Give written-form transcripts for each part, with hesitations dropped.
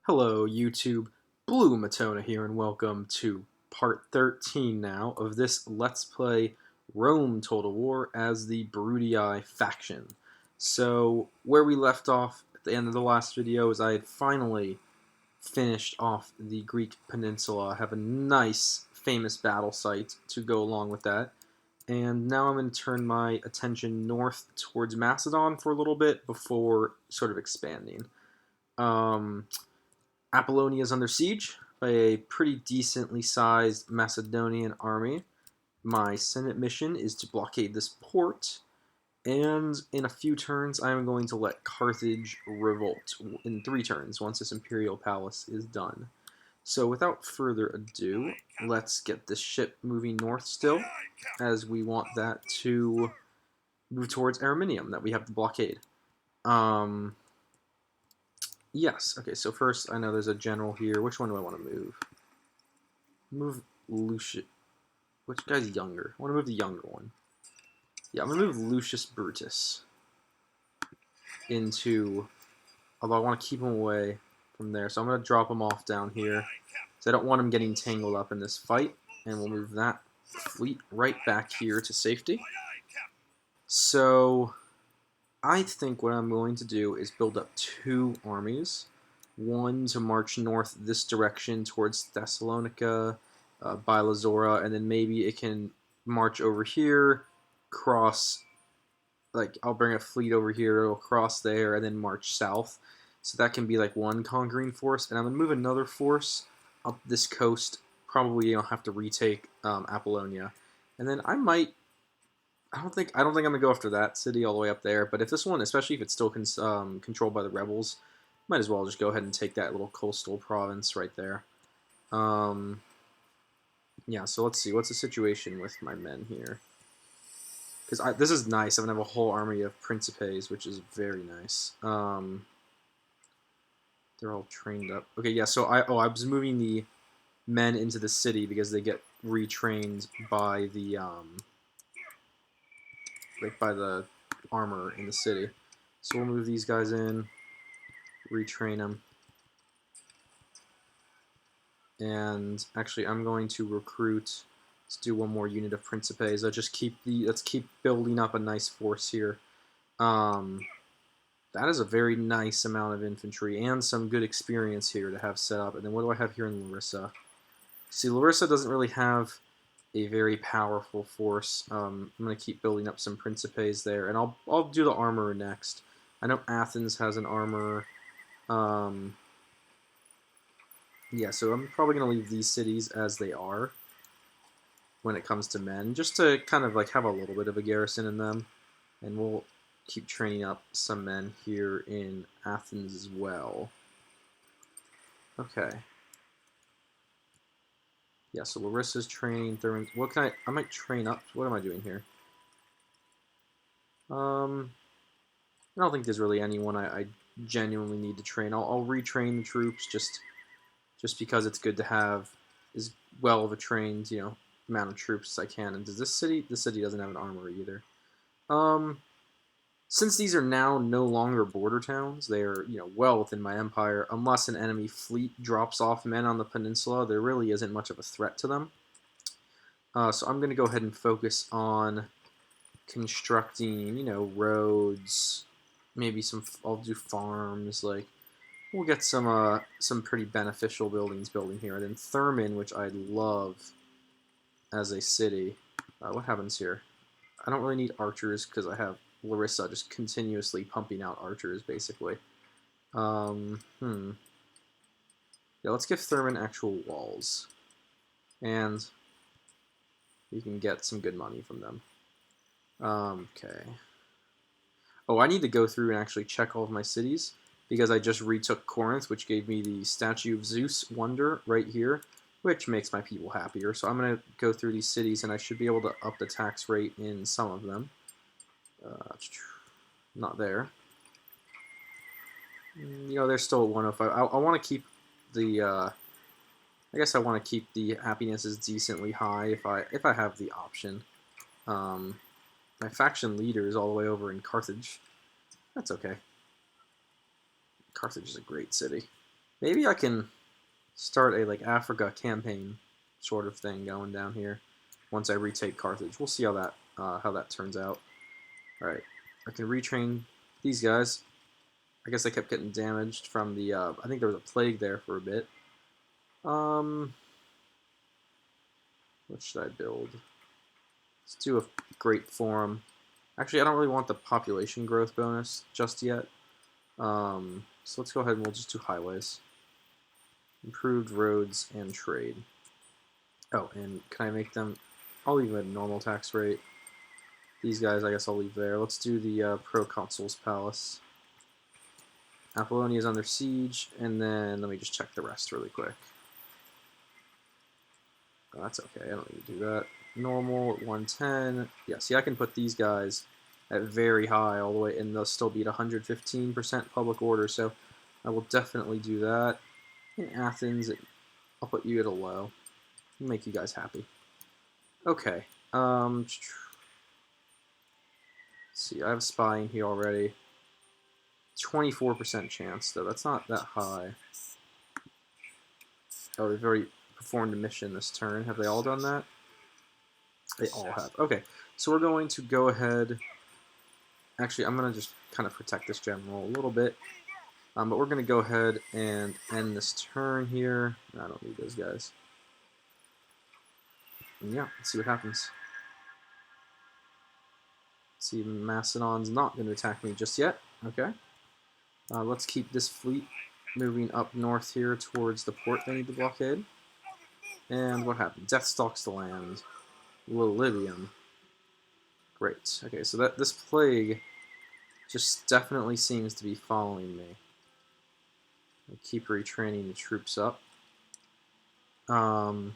Hello YouTube, BlueMatona here and welcome to part 13 now of this Let's Play Rome Total War as the Brutii faction. So where we left off at the end of the last video is I had finally finished off the Greek peninsula. I have a nice famous battle site to go along with that. And now I'm going to turn my attention north towards Macedon for a little bit before sort of expanding. Apollonia is under siege by a pretty decently sized Macedonian army. My Senate mission is to blockade this port, and in a few turns I am going to let Carthage revolt in 3 turns once this imperial palace is done. So without further ado, let's get this ship moving north still, as we want that to move towards Ariminum that we have to blockade. Yes, okay, so first I know there's a general here. Which one do I want to move? Move Lucius. Which guy's younger? I want to move the younger one. Yeah, I'm going to move Lucius Brutus into... Although I want to keep him away from there, so I'm going to drop him off down here. So I don't want him getting tangled up in this fight, and we'll move that fleet right back here to safety. So I think what I'm going to do is build up 2 armies. One to march north this direction towards Thessalonica, by Lazora, and then maybe it can march over here, cross, like, I'll bring a fleet over here, it'll cross there, and then march south. So that can be like one conquering force, and I'm going to move another force up this coast. Probably I'll have to retake Apollonia. And then I might, I don't think I'm gonna go after that city all the way up there. But if this one, especially if it's still controlled by the rebels, might as well just go ahead and take that little coastal province right there. Yeah. So let's see what's the situation with my men here. Because this is nice. I'm gonna have a whole army of Principes, which is very nice. They're all trained up. Okay, yeah. So I was moving the men into the city because they get retrained by the by the armor in the city. So we'll move these guys in, retrain them, and actually I'm going to recruit. Let's do one more unit of Principes. Let's keep building up a nice force here. That is a very nice amount of infantry and some good experience here to have set up. And then what do I have here in Larissa? See, Larissa doesn't really have a very powerful force. I'm going to keep building up some Principes there, and I'll do the armor next. I know Athens has an armor. Yeah, so I'm probably going to leave these cities as they are when it comes to men, just to kind of like have a little bit of a garrison in them, and we'll keep training up some men here in Athens as well. Okay. Yeah, so Larissa's training, Thurman's... What can I might train up. What am I doing here? I don't think there's really anyone I genuinely need to train. I'll retrain the troops just because it's good to have as well of a trained, amount of troops as I can. And does this city doesn't have an armory either. Since these are now no longer border towns, they are, well within my empire. Unless an enemy fleet drops off men on the peninsula, there really isn't much of a threat to them. So I'm going to go ahead and focus on constructing, roads. Maybe I'll do farms. Like, we'll get some pretty beneficial buildings building here. And then Thurman, which I love as a city. What happens here? I don't really need archers because I have Larissa just continuously pumping out archers, basically. Yeah, let's give Thurman actual walls. And we can get some good money from them. Okay. Oh, I need to go through and actually check all of my cities, because I just retook Corinth, which gave me the Statue of Zeus wonder right here, which makes my people happier. So I'm going to go through these cities, and I should be able to up the tax rate in some of them. Not there. They're still at 105. I want to keep the... I guess I want to keep the happinesses decently high if I have the option. My faction leader is all the way over in Carthage. That's okay. Carthage is a great city. Maybe I can start a like Africa campaign sort of thing going down here once I retake Carthage. We'll see how that turns out. All right, I can retrain these guys. I guess I kept getting damaged from the. I think there was a plague there for a bit. What should I build? Let's do a great forum. Actually, I don't really want the population growth bonus just yet. So let's go ahead and we'll just do highways. Improved roads and trade. Oh, and can I make them... I'll leave them at a normal tax rate. These guys, I guess I'll leave there. Let's do the Proconsul's Palace. Apollonia is under siege, and then let me just check the rest really quick. Oh, that's okay, I don't need to do that. Normal at 110. Yeah, see, I can put these guys at very high all the way, and they'll still be at 115% public order, so I will definitely do that. In Athens, I'll put you at a low. Make you guys happy. Okay. Let's see, I have a spy in here already. 24% chance, though. That's not that high. Oh, they've already performed a mission this turn. Have they all done that? They all have. Okay, so we're going to go ahead... Actually, I'm going to just kind of protect this general a little bit. But we're going to go ahead and end this turn here. I don't need those guys. And yeah, let's see what happens. Let's see, Macedon's not going to attack me just yet. Okay. Let's keep this fleet moving up north here towards the port they need to blockade. And what happened? Death stalks the land. Lilybium. Great. Okay, so this plague just definitely seems to be following me. I keep retraining the troops up. And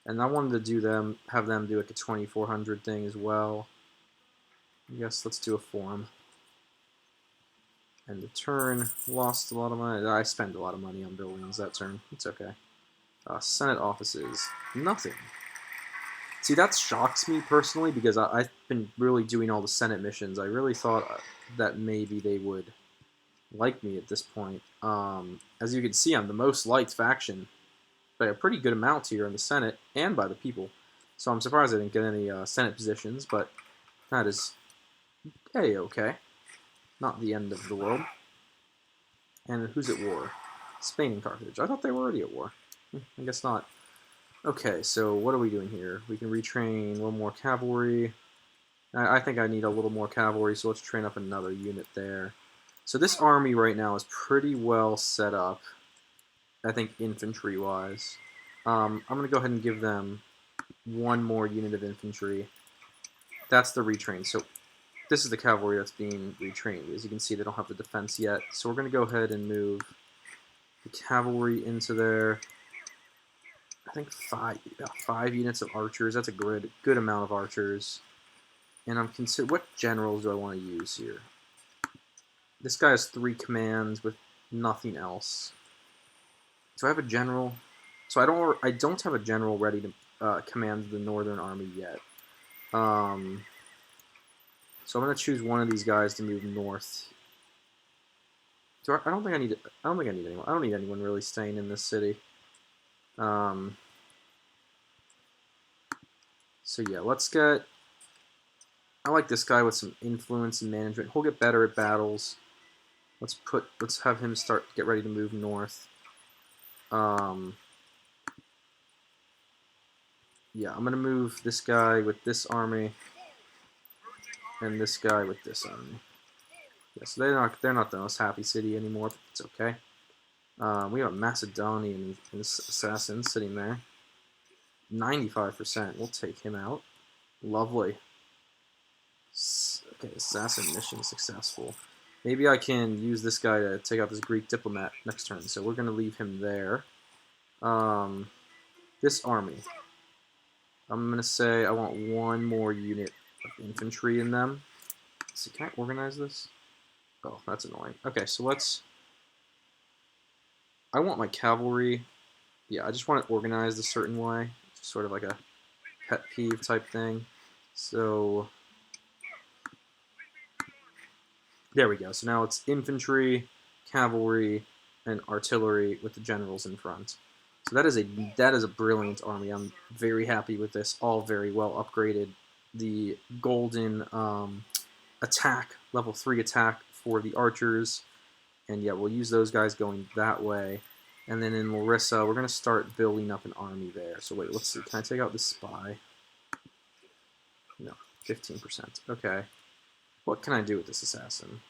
I wanted to have them do like a 2400 thing as well. I guess let's do a forum. And the turn, lost a lot of money. I spent a lot of money on buildings that turn. It's okay. Senate offices, nothing. See, that shocks me personally because I've been really doing all the Senate missions. I really thought that maybe they would like me at this point. As you can see, I'm the most liked faction by a pretty good amount here in the Senate and by the people. So I'm surprised I didn't get any Senate positions, but that is A-okay. Not the end of the world. And who's at war? Spain and Carthage. I thought they were already at war. I guess not. Okay, so what are we doing here? We can retrain one more cavalry. I think I need a little more cavalry, so let's train up another unit there. So this army right now is pretty well set up, I think, infantry-wise. I'm going to go ahead and give them one more unit of infantry. That's the retrain. So this is the cavalry that's being retrained. As you can see, they don't have the defense yet. So we're going to go ahead and move the cavalry into there. I think five units of archers. That's a good amount of archers. And I'm considering, what generals do I want to use here? This guy has 3 commands with nothing else. Do I have a general? So I don't have a general ready to command the Northern Army yet. So I'm going to choose one of these guys to move north. I don't think I need anyone. I don't need anyone really staying in this city. So yeah, let's get... I like this guy with some influence and management. He'll get better at battles. Let's have him get ready to move north. Yeah, I'm gonna move this guy with this army and this guy with this army. Yeah, so they're not the most happy city anymore, but it's okay. We have a Macedonian assassin sitting there. 95%. We'll take him out. Lovely. Okay, assassin mission successful. Maybe I can use this guy to take out this Greek diplomat next turn. So we're going to leave him there. This army. I'm going to say I want one more unit of infantry in them. Let's see, can I organize this? Oh, that's annoying. Okay, so let's... I want my cavalry... Yeah, I just want it organized a certain way. It's sort of like a pet peeve type thing. So... There we go. So now it's infantry, cavalry, and artillery with the generals in front. So that is a brilliant army. I'm very happy with this. All very well upgraded. The golden attack, level 3 attack for the archers. And yeah, we'll use those guys going that way. And then in Larissa, we're going to start building up an army there. So wait, let's see. Can I take out the spy? No, 15%. Okay. What can I do with this assassin?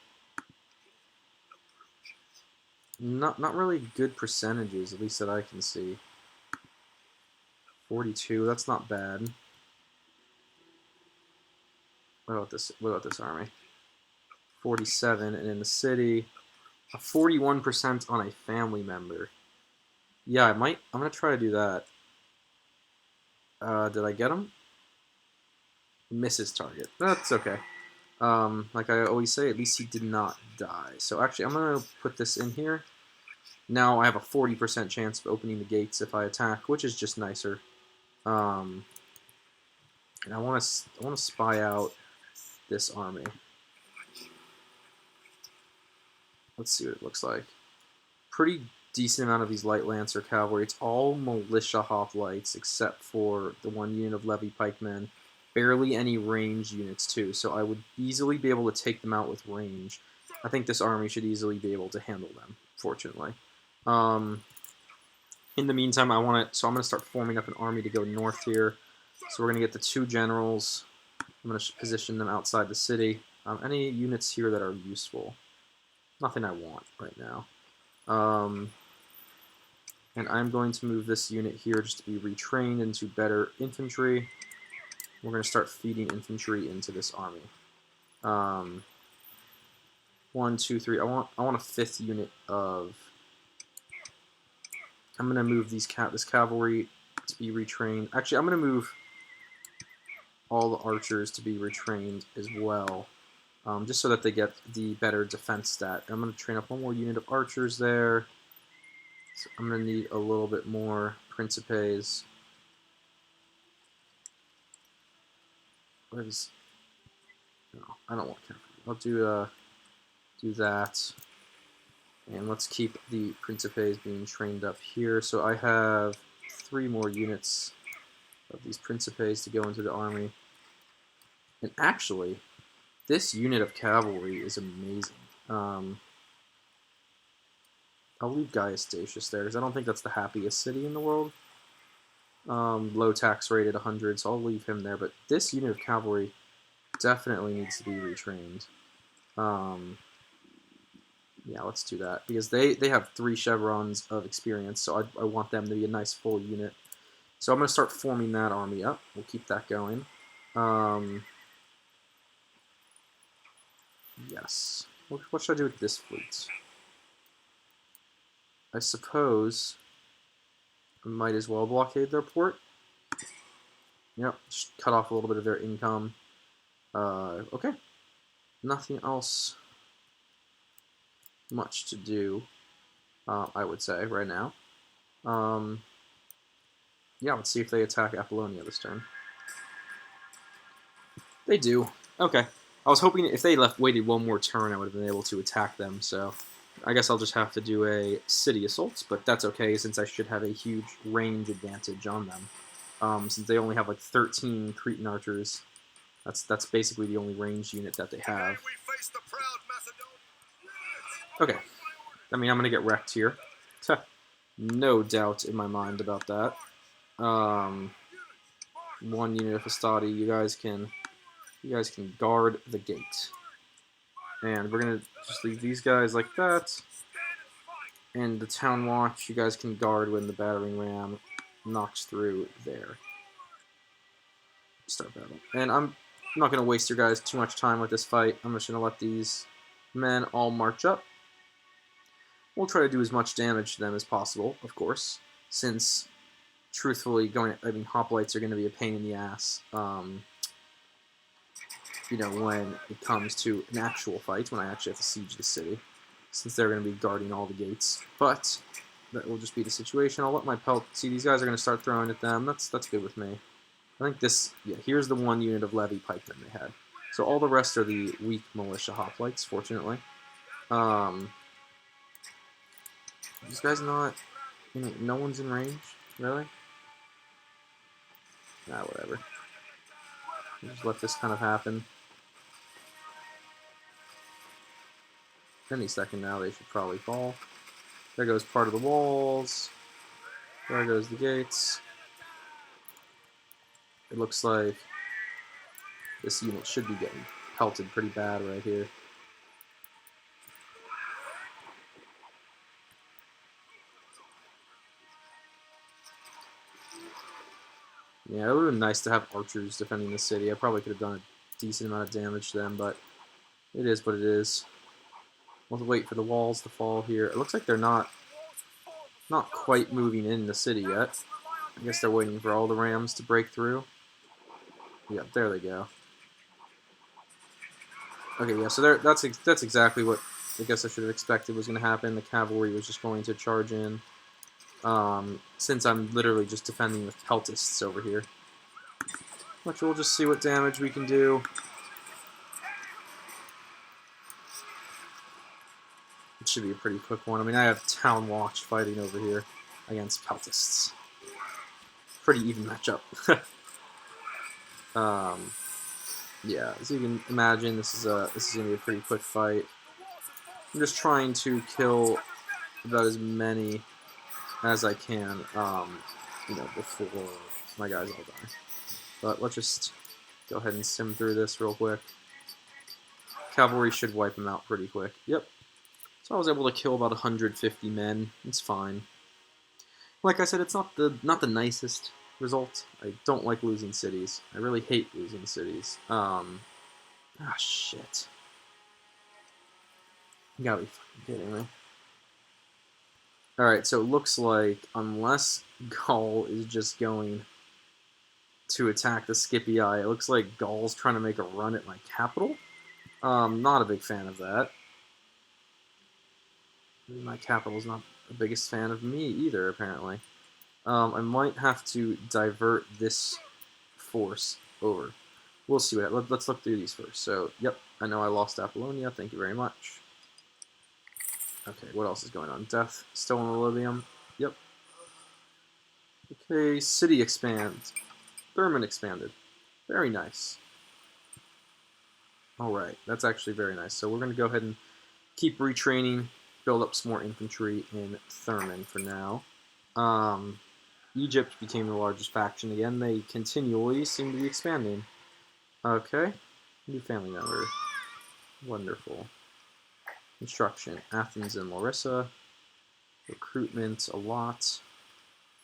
Not really good percentages, at least that I can see. 42, that's not bad. What about this army? 47, and in the city, a 41% on a family member. Yeah, I'm gonna try to do that. Did I get him? Misses target. That's okay. Like I always say, at least he did not die. So actually, I'm gonna put this in here. Now I have a 40% chance of opening the gates if I attack, which is just nicer. And I want to spy out this army. Let's see what it looks like. Pretty decent amount of these light lancer cavalry. It's all militia hoplites except for the one unit of levy pikemen. Barely any range units too, so I would easily be able to take them out with range. I think this army should easily be able to handle them, fortunately. In the meantime, I'm going to start forming up an army to go north here. So we're going to get the 2 generals. I'm going to position them outside the city. Any units here that are useful? Nothing I want right now. And I'm going to move this unit here just to be retrained into better infantry. We're going to start feeding infantry into this army. 1, 2, 3. I want a 5th unit of. I'm going to move this cavalry to be retrained. Actually, I'm going to move all the archers to be retrained as well, just so that they get the better defense stat. I'm going to train up 1 more unit of archers there. So I'm going to need a little bit more Principes. What is? No, I don't want cavalry. I'll do that. And let's keep the Principes being trained up here. So I have 3 more units of these Principes to go into the army. And actually, this unit of cavalry is amazing. I'll leave Gaius Statius there, because I don't think that's the happiest city in the world. Low tax rate at 100, so I'll leave him there. But this unit of cavalry definitely needs to be retrained. Yeah, let's do that, because they have 3 chevrons of experience, so I want them to be a nice full unit. So I'm going to start forming that army up. We'll keep that going. Yes. What should I do with this fleet? I suppose I might as well blockade their port. Yep, just cut off a little bit of their income. Okay. Nothing else much to do, I would say, right now. Yeah, let's see if they attack Apollonia this turn. They do. Okay. I was hoping if they waited 1 more turn, I would have been able to attack them, so I guess I'll just have to do a city assault, but that's okay, since I should have a huge range advantage on them. Since they only have like 13 Cretan archers, that's basically the only ranged unit that they have. Okay. I mean, I'm going to get wrecked here. No doubt in my mind about that. 1 unit of Hastati, you guys can guard the gate. And we're going to just leave these guys like that. And the town watch, you guys can guard when the battering ram knocks through there. Start battle. And I'm not going to waste your guys too much time with this fight. I'm just going to let these men all march up. We'll try to do as much damage to them as possible, of course, since, truthfully, hoplites are going to be a pain in the ass, you know, when it comes to an actual fight, when I actually have to siege the city, since they're going to be guarding all the gates. But that will just be the situation. I'll let my pelt. See, these guys are going to start throwing at them. That's good with me. I think this. Yeah, here's the 1 unit of levy pikemen they had. So all the rest are the weak militia hoplites, fortunately. This guy's not... no one's in range? Really? Nah, whatever. Just let this kind of happen. Any second now, they should probably fall. There goes part of the walls. There goes the gates. It looks like this unit should be getting pelted pretty bad right here. Yeah, it would have been nice to have archers defending the city. I probably could have done a decent amount of damage to them, but it is what it is. We'll have to wait for the walls to fall here. It looks like they're not quite moving in the city yet. I guess they're waiting for all the rams to break through. Yeah, there they go. Okay, yeah, so that's exactly what I guess I should have expected was going to happen. The cavalry was just going to charge in. Since I'm literally just defending with peltists over here. Which we'll just see what damage we can do. It should be a pretty quick one. I mean, I have Town Watch fighting over here against peltists. Pretty even matchup. Yeah, as you can imagine, this is gonna be a pretty quick fight. I'm just trying to kill about as many as I can, before my guys all die. But let's just go ahead and sim through this real quick. Cavalry should wipe them out pretty quick. Yep. So I was able to kill about 150 men. It's fine. Like I said, it's not the nicest result. I don't like losing cities. I really hate losing cities. Shit. You gotta be fucking kidding me. Alright, so it looks like, unless Gaul is just going to attack the Scipii, it looks like Gaul's trying to make a run at my capital. Not a big fan of that. My capital's not the biggest fan of me either, apparently. I might have to divert this force over. We'll see what. Let's look through these first. So, yep, I know I lost Apollonia. Thank you very much. Okay, what else is going on? Death, still in Olivium. Yep. Okay, city expands. Thurman expanded. Very nice. Alright, that's actually very nice. So we're going to go ahead and keep retraining, build up some more infantry in Thurman for now. Egypt became the largest faction again. They continually seem to be expanding. Okay. New family member. Wonderful. Construction. Athens and Larissa. Recruitment, a lot.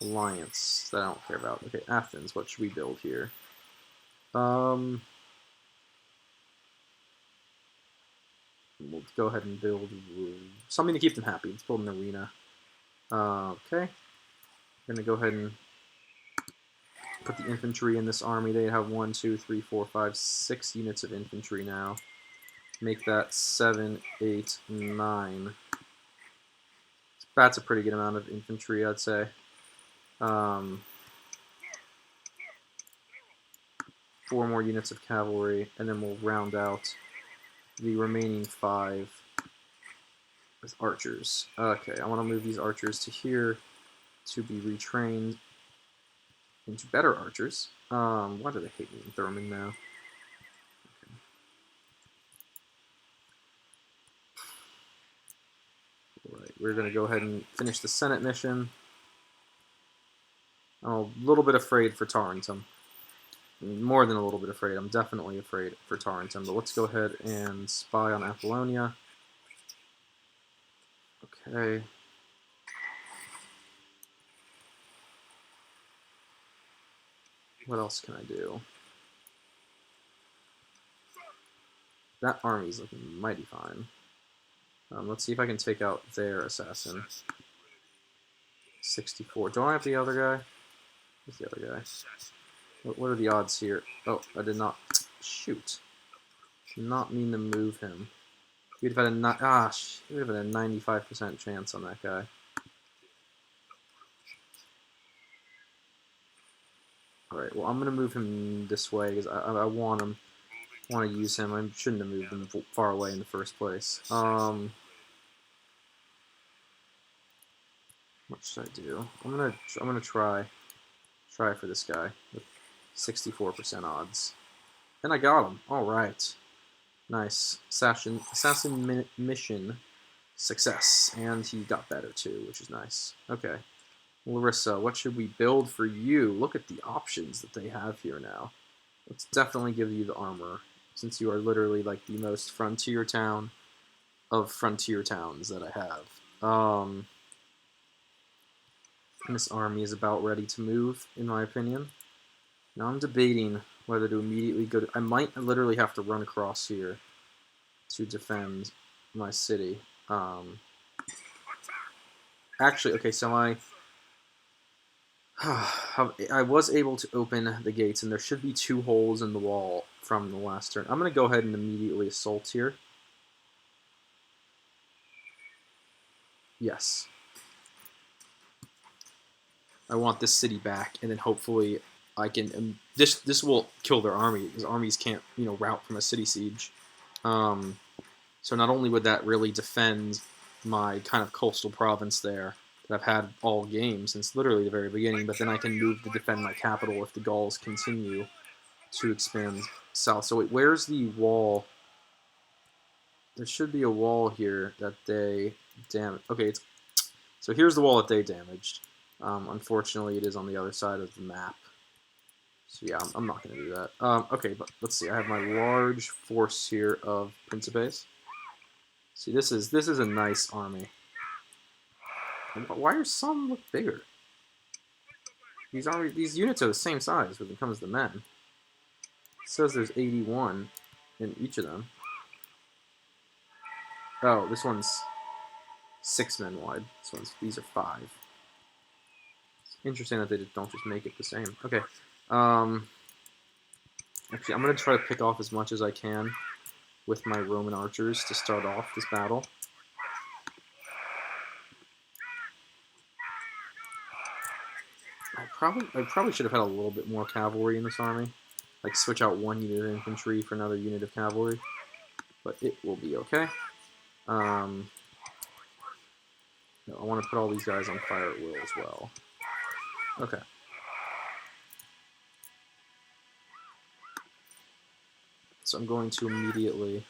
Alliance, that I don't care about. Okay, Athens, what should we build here? We'll go ahead and build something to keep them happy. Let's build an arena. Okay. We're going to go ahead and put the infantry in this army. They have 1, 2, 3, 4, 5, 6 units of infantry now. Make that 7, 8, 9. That's a pretty good amount of infantry, I'd say. 4 more units of cavalry, and then we'll round out the remaining 5 with archers. Okay, I want to move these archers to here to be retrained into better archers. Why do they hate me in Thurman now? Okay. Alright, we're going to go ahead and finish the Senate mission. I'm a little bit afraid for Tarentum. More than a little bit afraid. I'm definitely afraid for Tarentum. But let's go ahead and spy on Apollonia. Okay. What else can I do? That army's looking mighty fine. Let's see if I can take out their assassin. 64. Don't I have the other guy? Where's the other guy? What are the odds here? Oh, I did not. Shoot. Did not mean to move him. We'd have had we'd have had a 95% chance on that guy. Alright, well, I'm going to move him this way because I want him. I want to use him. I shouldn't have moved him far away in the first place. What should I do? I'm gonna try for this guy with 64% odds, and I got him. All right, nice assassin mission success, and he got better too, which is nice. Okay, Larissa, what should we build for you? Look at the options that they have here now. Let's definitely give you the armor, since you are literally like the most frontier town of frontier towns that I have. This army is about ready to move, in my opinion. Now I'm debating whether to immediately go to... I might literally have to run across here to defend my city. Actually, okay, so I was able to open the gates, and there should be 2 holes in the wall from the last turn. I'm going to go ahead and immediately assault here. Yes. I want this city back, and then hopefully I can... this will kill their army, because armies can't, rout from a city siege. So not only would that really defend my kind of coastal province there that I've had all game since literally the very beginning, but then I can move to defend my capital if the Gauls continue to expand south. So wait, where's the wall? There should be a wall here that they damaged. Okay, so here's the wall that they damaged. Unfortunately, it is on the other side of the map. So yeah, I'm not going to do that. Okay, but let's see. I have my large force here of Principes. See, this is a nice army. Why are some look bigger? These units are the same size when it comes to men. It says there's 81 in each of them. Oh, this one's 6 men wide. These are 5. It's interesting that they don't just make it the same. Okay. Actually, I'm gonna try to pick off as much as I can with my Roman archers to start off this battle. I probably should have had a little bit more cavalry in this army. Like switch out 1 unit of infantry for another unit of cavalry. But it will be okay. I want to put all these guys on fire at will as well. Okay. So I'm going to immediately...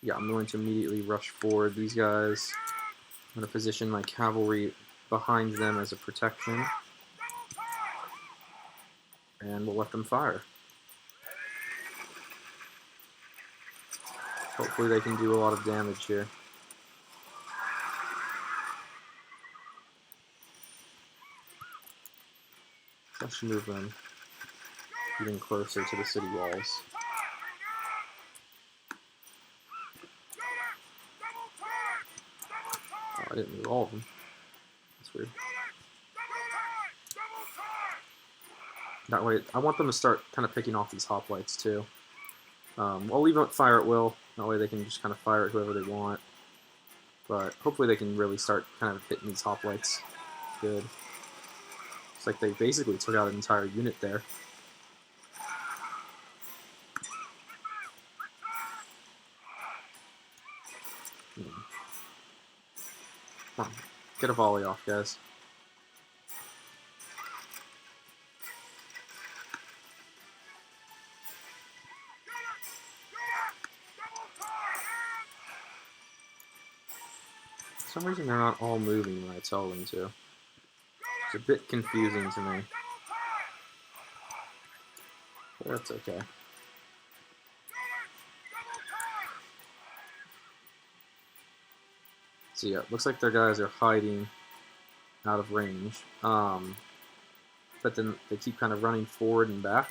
Yeah, I'm going to immediately rush forward these guys. I'm going to position my cavalry behind them as a protection. And we'll let them fire. Hopefully they can do a lot of damage here. I should move them even closer to the city walls. Oh, I didn't move all of them. That's weird. That way, I want them to start kind of picking off these hoplites too. I'll leave them fire at will. That way they can just kind of fire at whoever they want. But hopefully they can really start kind of hitting these hoplites good. It's like they basically took out an entire unit there. Come on, get a volley off, guys. For some reason they're not all moving when I tell them to. It's a bit confusing to me. But that's okay. So yeah, it looks like their guys are hiding out of range. But then they keep kind of running forward and back.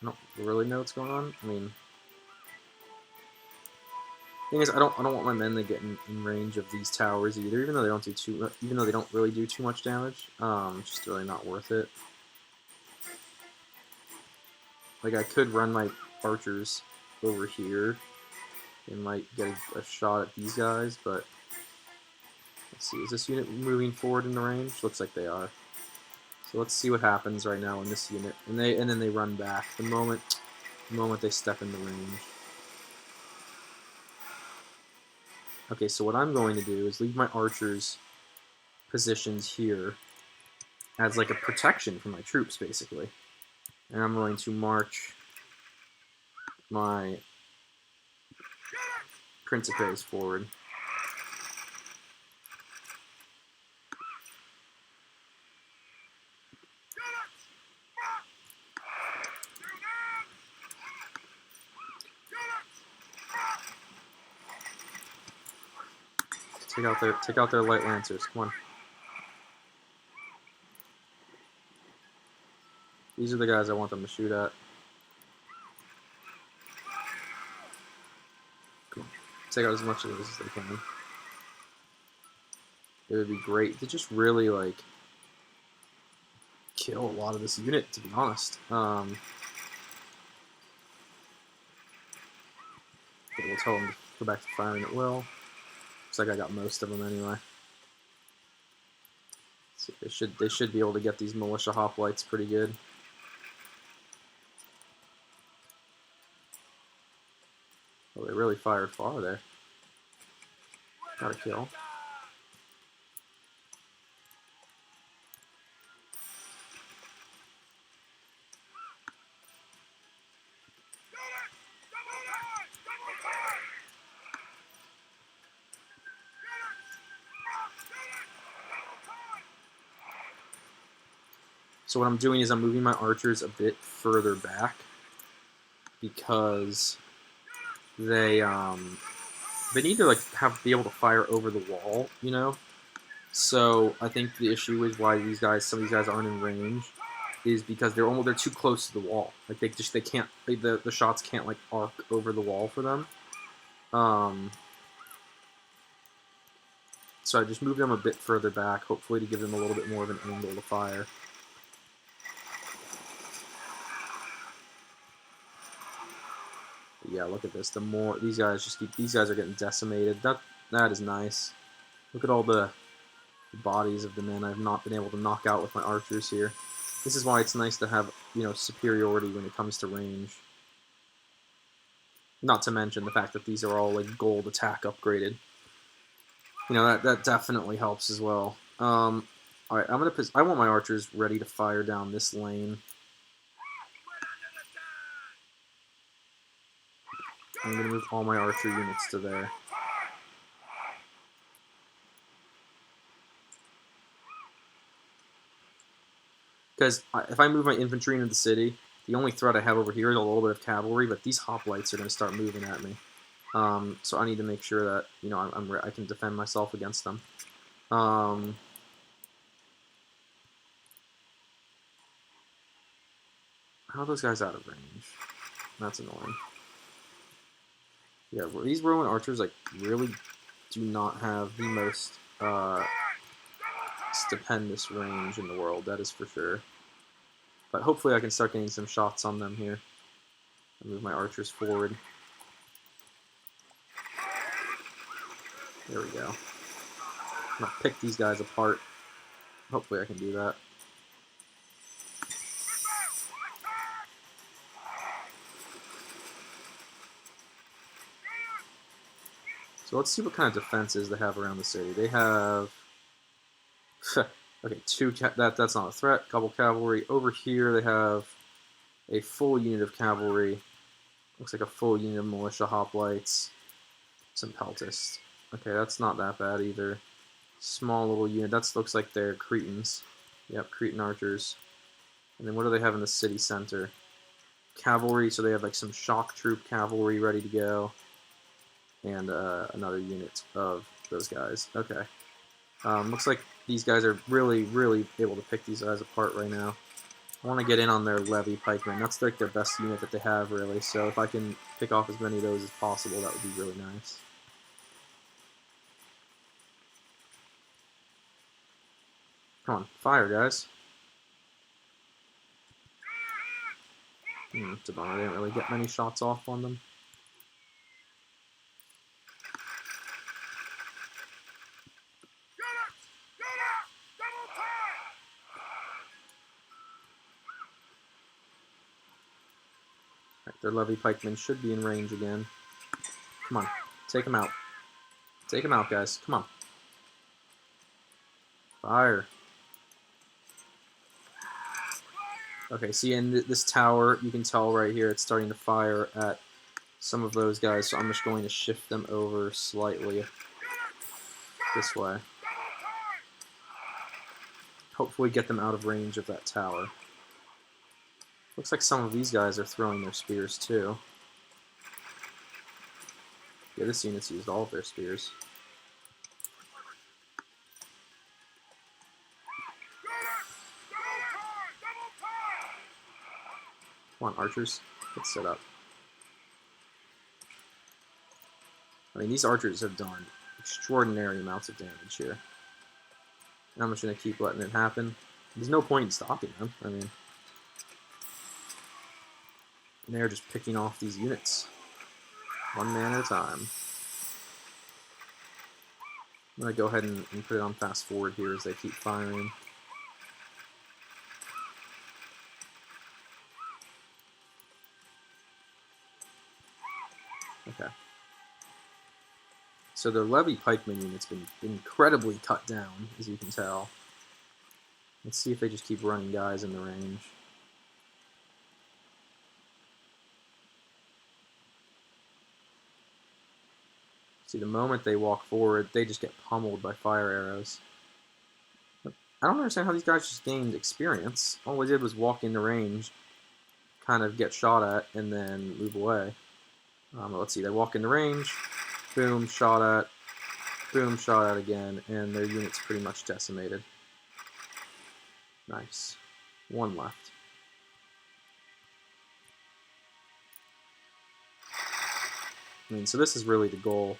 I don't really know what's going on. I mean, thing is, I don't want my men to get in range of these towers either, even though they don't really do too much damage. It's just really not worth it. Like I could run my archers over here and might get a shot at these guys, but let's see. Is this unit moving forward in the range? Looks like they are. So let's see what happens right now in this unit, and then they run back the moment they step in the range. Okay, so what I'm going to do is leave my archers positioned here as like a protection for my troops, basically. And I'm going to march my Principes forward. Take out their light lancers. Come on. These are the guys I want them to shoot at. Come on. Take out as much of this as they can. It would be great to just really like kill a lot of this unit, to be honest. Okay, we'll tell them to go back to firing at will. Looks like I got most of them anyway. So they should be able to get these militia hoplites pretty good. Oh, they really fired far there. Got a kill. So what I'm doing is I'm moving my archers a bit further back because they need to like be able to fire over the wall, you know. So I think the issue is why some of these guys aren't in range is because they're too close to the wall. Like they can't the shots can't like arc over the wall for them. So I just moved them a bit further back, hopefully to give them a little bit more of an angle to fire. Yeah, look at this. The more these guys are getting decimated. That is nice. Look at all the bodies of the men I've not been able to knock out with my archers here. This is why it's nice to have, you know, superiority when it comes to range. Not to mention the fact that these are all like gold attack upgraded. You know, that definitely helps as well. All right, I want my archers ready to fire down this lane. I'm gonna move all my archer units to there. Because if I move my infantry into the city, the only threat I have over here is a little bit of cavalry, but these hoplites are going to start moving at me. So I need to make sure that, you know, I can defend myself against them. How are those guys out of range? That's annoying. Yeah, these Roman archers like really do not have the most stupendous range in the world. That is for sure. But hopefully I can start getting some shots on them here. I'll move my archers forward. There we go. I'm gonna pick these guys apart. Hopefully I can do that. So let's see what kind of defenses they have around the city. They have okay, that's not a threat. Couple cavalry over here. They have a full unit of cavalry. Looks like a full unit of militia hoplites. Some peltists. Okay, that's not that bad either. Small little unit. That looks like they're Cretans. Yep, Cretan archers. And then what do they have in the city center? Cavalry, so they have like some shock troop cavalry ready to go. And another unit of those guys. Okay. Looks like these guys are really, really able to pick these guys apart right now. I want to get in on their levy pikemen. That's like their best unit that they have, really. So if I can pick off as many of those as possible, that would be really nice. Come on, fire, guys. It's a bummer. I didn't really get many shots off on them. Right, their levy pikemen should be in range again. Come on, take them out. Take him out, guys. Come on. Fire. Okay, see, in this tower, you can tell right here it's starting to fire at some of those guys, so I'm just going to shift them over slightly this way. Hopefully get them out of range of that tower. Looks like some of these guys are throwing their spears too. Yeah, this unit's used all of their spears. Come on, archers. Let's set up. I mean, these archers have done extraordinary amounts of damage here. And I'm just going to keep letting it happen. There's no point in stopping them. I mean, they're just picking off these units. One man at a time. I'm going to go ahead and put it on fast forward here as they keep firing. Okay. So the levy pikeman unit's been incredibly cut down, as you can tell. Let's see if they just keep running guys in the range. See, the moment they walk forward, they just get pummeled by fire arrows. I don't understand how these guys just gained experience. All they did was walk into range, kind of get shot at, and then move away. Let's see, they walk into range, boom, shot at, boom, shot at again, and their unit's pretty much decimated. Nice. One left. I mean, so this is really the goal.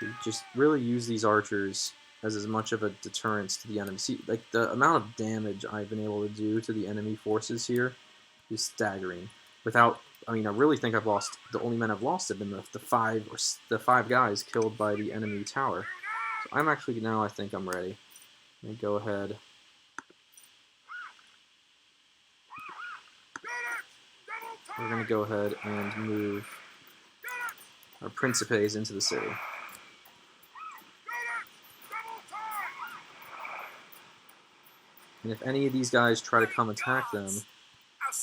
To just really use these archers as much of a deterrence to the enemy. See, like, the amount of damage I've been able to do to the enemy forces here is staggering. Without, I mean, I really think I've lost, the only men I've lost have been the five guys killed by the enemy tower. So I'm actually, now I think I'm ready. Let me go ahead. We're going to go ahead and move our Principes into the city. And if any of these guys try to come attack them,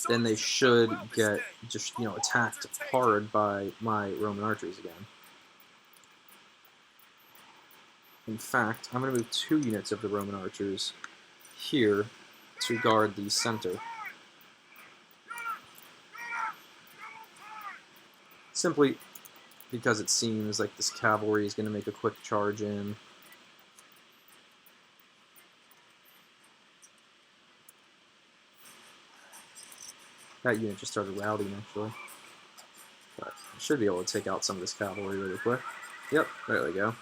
then they should get just, attacked hard by my Roman archers again. In fact, I'm going to move 2 units of the Roman archers here to guard the center. Simply because it seems like this cavalry is going to make a quick charge in. That unit just started routing, actually. But I should be able to take out some of this cavalry really quick. Yep, there we go.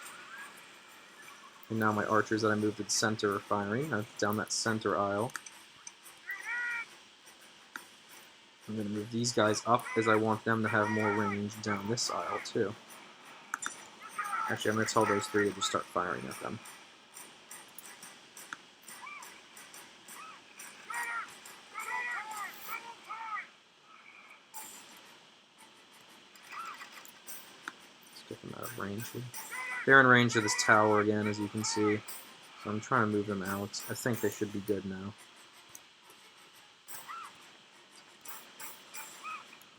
And now my archers that I moved to the center are firing down that center aisle. I'm going to move these guys up as I want them to have more range down this aisle, too. Actually, I'm going to tell those 3 to just start firing at them. Let's get them out of range here. They're in range of this tower again, as you can see. So I'm trying to move them out. I think they should be good now.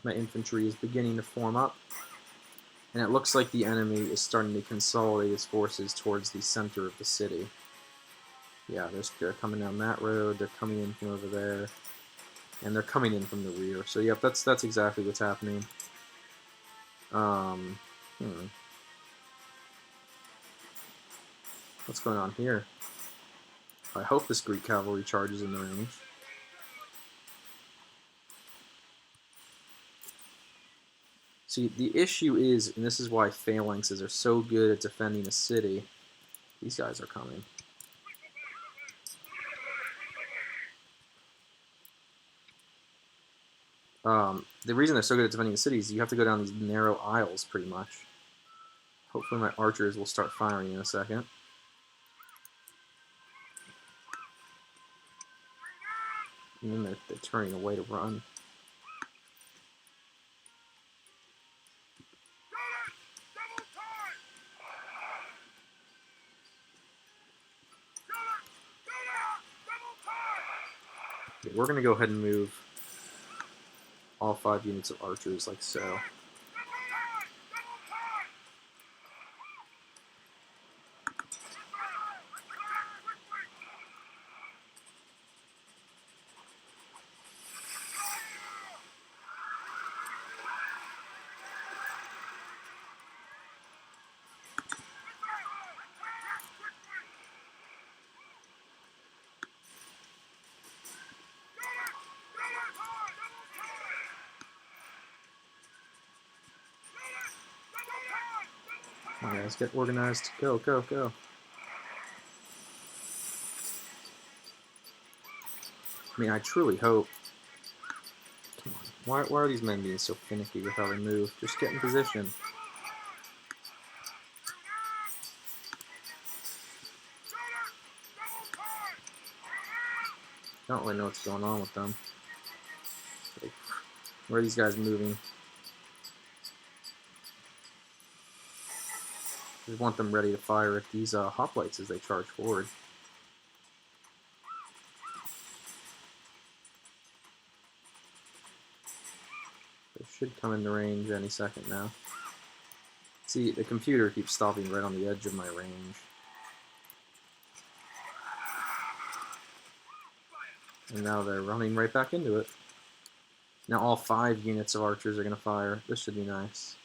My infantry is beginning to form up. And it looks like the enemy is starting to consolidate its forces towards the center of the city. Yeah, they're coming down that road. They're coming in from over there. And they're coming in from the rear. So, yep, that's exactly what's happening. What's going on here? I hope this Greek cavalry charges in the range. See, the issue is, and this is why phalanxes are so good at defending a city, these guys are coming. The reason they're so good at defending the city is you have to go down these narrow aisles, pretty much. Hopefully my archers will start firing in a second. And then they're turning away to run. Okay, we're going to go ahead and move all 5 units of archers like so. Come on, guys, get organized. Go, go, go. I mean, I truly hope. Come on. Why are these men being so finicky with how they move? Just get in position. I don't really know what's going on with them. Like, where are these guys moving? I just want them ready to fire at these hoplites as they charge forward. They should come into range any second now. See, the computer keeps stopping right on the edge of my range. And now they're running right back into it. Now all 5 units of archers are going to fire. This should be nice.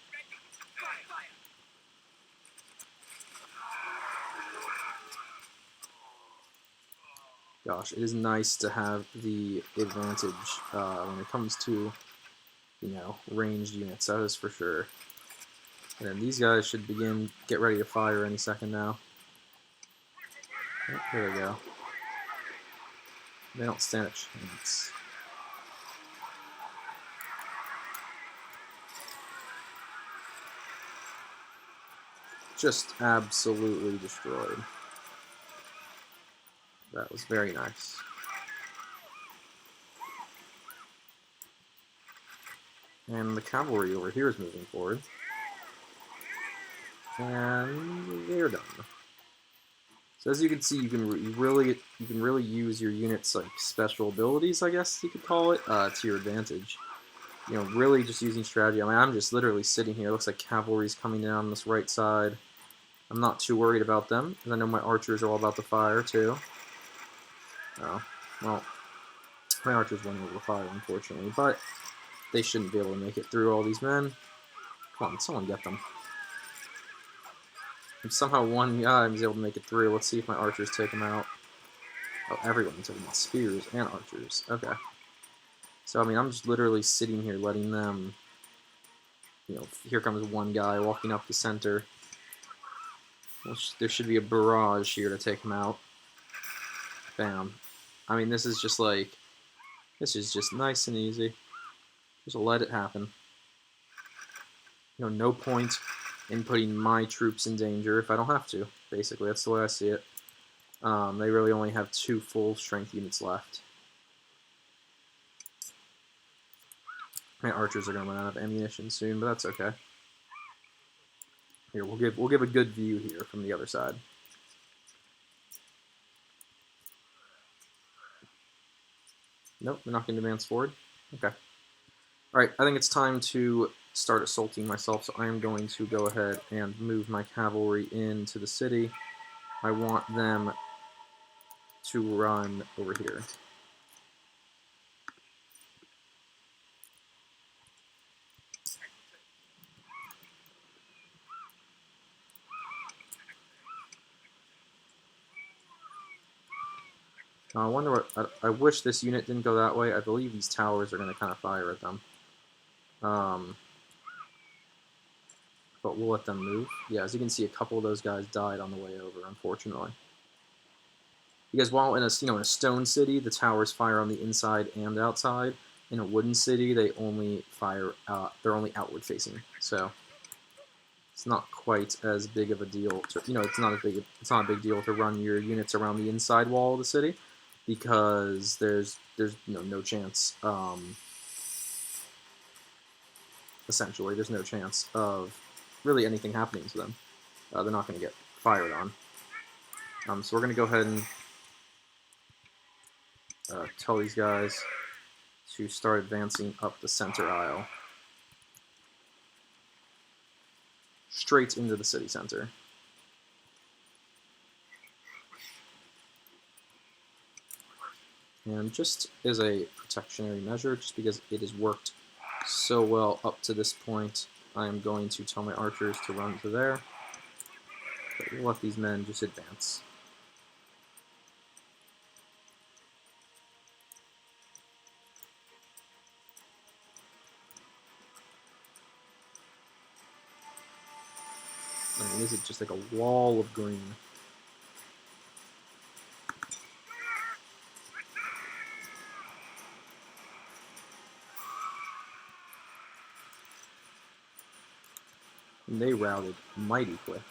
Gosh, it is nice to have the advantage when it comes to, you know, ranged units. That is for sure. And then these guys should get ready to fire any second now. Oh, there we go. They don't stand a chance. Just absolutely destroyed. That was very nice. And the cavalry over here is moving forward. And they're done. So as you can see, you can really use your units like special abilities, I guess you could call it, to your advantage. You know, really just using strategy. I mean, I'm just literally sitting here. It looks like cavalry's coming down this right side. I'm not too worried about them, because I know my archers are all about to fire, too. Oh, well, my archers went over fire, unfortunately, but they shouldn't be able to make it through all these men. Come on, someone get them. If somehow one guy is able to make it through, let's see if my archers take him out. Oh, everyone took him out. Spears and archers. Okay. So, I mean, I'm just literally sitting here letting them, you know, here comes one guy walking up the center. There should be a barrage here to take him out. Bam. I mean, this is just nice and easy. Just let it happen. You know, no point in putting my troops in danger if I don't have to. Basically, that's the way I see it. They really only have 2 full strength units left. My archers are going to run out of ammunition soon, but that's okay. Here, we'll give a good view here from the other side. Nope, they're not going to advance forward. Okay. Alright, I think it's time to start assaulting myself, so I am going to go ahead and move my cavalry into the city. I want them to run over here. I wonder what... I wish this unit didn't go that way. I believe these towers are going to kind of fire at them. But we'll let them move. Yeah, as you can see, a couple of those guys died on the way over, unfortunately. Because while in a stone city, the towers fire on the inside and outside. In a wooden city, they only fire. They're only outward facing. So it's not quite as big of a deal. It's not a big deal to run your units around the inside wall of the city, because there's no chance. Essentially, there's no chance of really anything happening to them. They're not going to get fired on. So we're going to go ahead and tell these guys to start advancing up the center aisle. Straight into the city center. And just as a protectionary measure, just because it has worked so well up to this point, I am going to tell my archers to run to there. But we'll let these men just advance. I mean, this is just like a wall of green. And they routed mighty quick.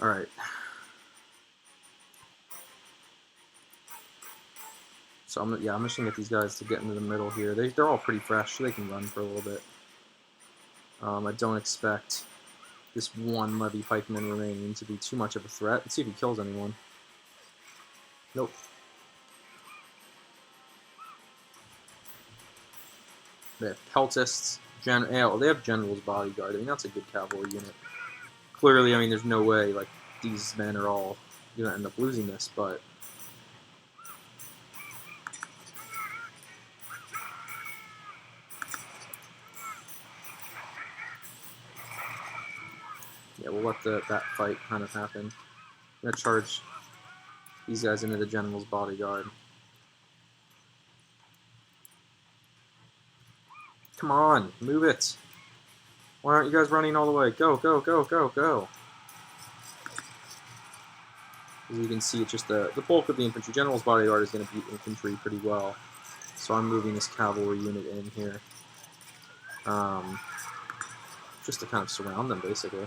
All right. So I'm just gonna get these guys to get into the middle here. They're all pretty fresh, so they can run for a little bit. I don't expect this one levy pikeman remaining to be too much of a threat. Let's see if he kills anyone. Nope. They have peltists. They have general's bodyguard. I mean, that's a good cavalry unit. Clearly, I mean, there's no way like these men are all gonna end up losing this, but yeah, we'll let that fight kind of happen. I'm gonna charge these guys into the general's bodyguard. Come on, move it. Why aren't you guys running all the way? Go, go, go, go, go. As you can see, it's just the bulk of the infantry. General's bodyguard is going to beat infantry pretty well. So I'm moving this cavalry unit in here. Just to kind of surround them, basically.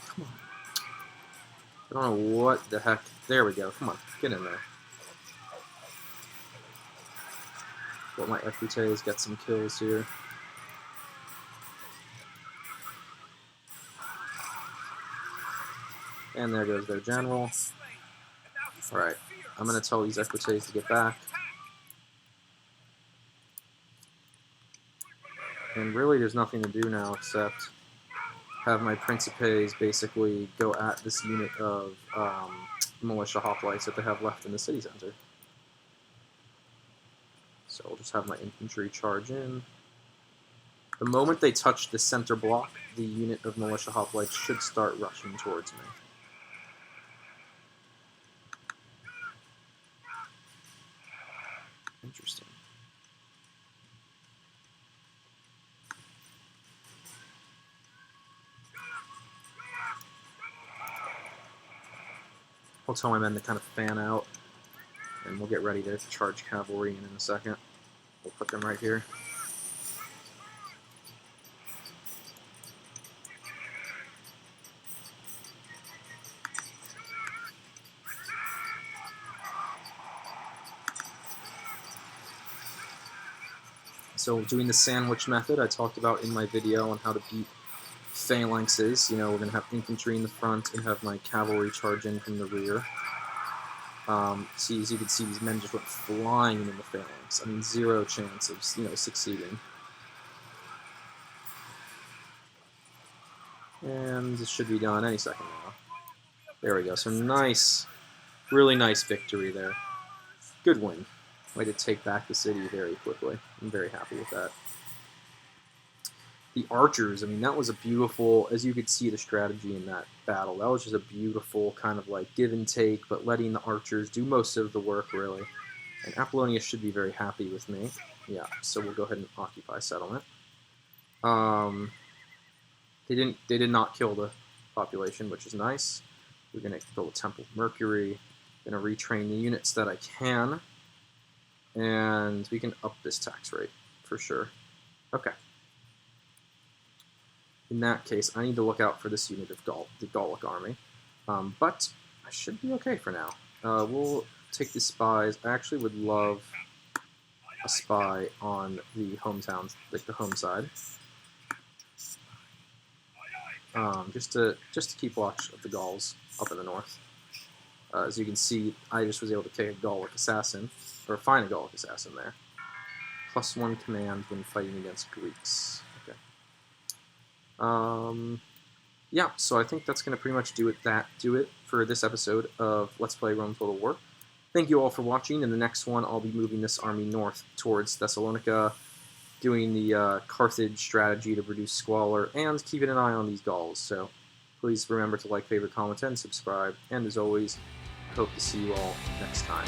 Come on. I don't know what the heck. There we go. Come on, get in there. Let my equites get some kills here. And there goes their general. Alright, I'm going to tell these equites to get back. And really there's nothing to do now except have my principes basically go at this unit of militia hoplites that they have left in the city center. So I'll just have my infantry charge in. The moment they touch the center block, the unit of militia hoplites should start rushing towards me. Interesting. I'll tell my men to kind of fan out, and we'll get ready to charge cavalry in a second. We'll put them right here. So doing the sandwich method I talked about in my video on how to beat phalanxes. You know, we're going to have infantry in the front and have my cavalry charge in from the rear. See, as you can see, these men just went flying into the phalanx. I mean, zero chance of, succeeding. And this should be done any second now. There we go. So nice, really nice victory there. Good win. Way to take back the city very quickly. I'm very happy with that. The archers, I mean, that was a beautiful, as you could see the strategy in that battle, that was just a beautiful kind of like give and take, but letting the archers do most of the work, really. And Apollonia should be very happy with me. Yeah, so we'll go ahead and occupy settlement. They did not kill population, which is nice. We're going to build a Temple of Mercury. Going to retrain the units that I can. And we can up this tax rate for sure. Okay. In that case, I need to look out for this unit of the Gallic army. But I should be okay for now. We'll take the spies. I actually would love a spy on the hometown, like the home side. Just to keep watch of the Gauls up in the north. As you can see, I just was able to kick a Gallic assassin, or find a Gallic assassin there. +1 command when fighting against Greeks. Okay. Yeah, so I think that's going to pretty much do it for this episode of Let's Play Rome Total War. Thank you all for watching. In the next one, I'll be moving this army north towards Thessalonica, doing the Carthage strategy to produce squalor, and keeping an eye on these Gauls. So please remember to like, favorite, comment, and subscribe. And as always, I hope to see you all next time.